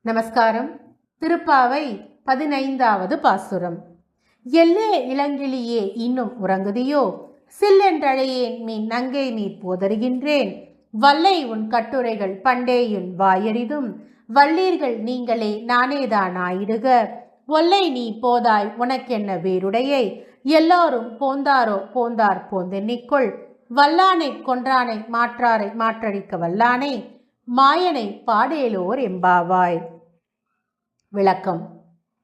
நமஸ்காரம். திருப்பாவை 15வது பாசுரம். எல்லே இளங்கிளியே இன்னும் உறங்குதியோ, சில்லென்றழையேன் மீன் நங்கை நீர் போதருகின்றேன். வல்லை உன் கட்டுரைகள் பண்டேயுன் வாயறிதும், வல்லீர்கள் நீங்களே நானேதான் ஆயிடுக. ஒல்லை நீ போதாய் உனக்கென்ன வேறுடையை, எல்லாரும் போந்தாரோ போந்தார் போந்தென்னிக்கொள். வல்லானை கொன்றானை மாற்றாரை மாற்றடிக்க வல்லானை, மாயனை பாடேலோர் எம்பாவாய். விளக்கம்.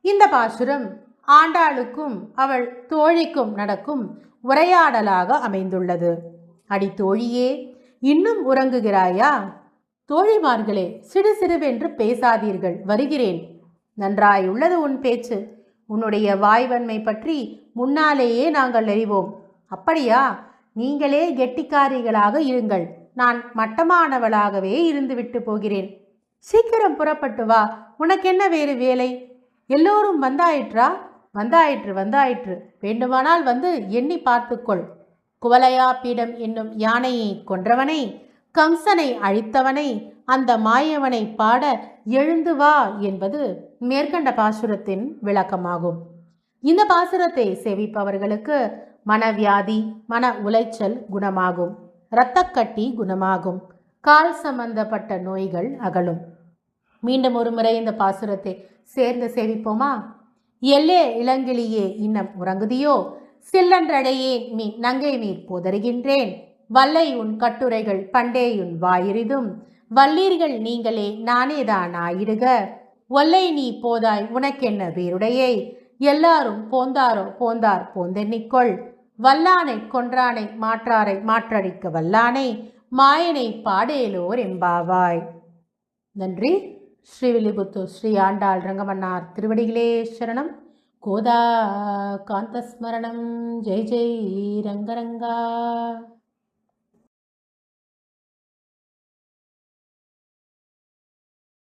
இந்த பாசுரம் ஆண்டாளுக்கும் அவள் தோழிக்கும் நடக்கும் உரையாடலாக அமைந்துள்ளது. அடி தோழியே, இன்னும் உறங்குகிறாயா? தோழிமார்களே, சிறு சிறுவென்று பேசாதீர்கள், வருகிறேன். நன்றாயுள்ளது உன் பேச்சு. உன்னுடைய வாய்வன்மை பற்றி முன்னாலேயே நாங்கள் அறிவோம். அப்படியா? நீங்களே கெட்டிக்காரிகளாக இருங்கள். நான் மட்டமானவளாகவே இருந்துவிட்டு போகிறேன். சீக்கிரம் புறப்பட்டு வா. உனக்கென்ன வேறு வேலை? எல்லோரும் வந்தாயிற்றா? வந்தாயிற்று வந்தாயிற்று. வேண்டுமானால் வந்து எண்ணி பார்த்துக்கொள். குவலையா பீடம் என்னும் யானையை கொன்றவனை, கம்சனை அழித்தவனை, அந்த மாயவனை பாட எழுந்து வா என்பது மேற்கண்ட பாசுரத்தின் விளக்கமாகும். இந்த பாசுரத்தை சேவிப்பவர்களுக்கு மனவியாதி, மன உளைச்சல் குணமாகும். இரத்தக்கட்டி குணமாகும். கால் சம்பந்தப்பட்ட நோய்கள் அகலும். மீண்டும் ஒரு முறை இந்த பாசுரத்தை சேர்ந்து சேவிப்போமா? எல்லே இளங்கிளியே இன்னம் உறங்குதியோ, சில்லன்றடையேன் மீன் நங்கை நீர் போதருகின்றேன். வல்லை உன் கட்டுரைகள் பண்டேயுன் வாயிரிதும், வல்லீர்கள் நீங்களே நானேதான் ஆயிடுக. ஒல்லை நீ போதாய் உனக்கென்ன வேறுடையை, எல்லாரும் போந்தாரோ போந்தார் போந்தென்னிக்கொள். வல்லானை கொன்றானை மாற்றாரை மாற்றடிக்க வல்லானை, மாயனை பாடேலோர் எம்பாவாய். நன்றி. ஸ்ரீவில்லிபுத்தூர் ஸ்ரீ ஆண்டாள் ரங்கமன்னார் திருவடிகளே சரணம். கோதா காந்தஸ்மரணம். ஜெய் ஜெய் ரங்கரங்கா.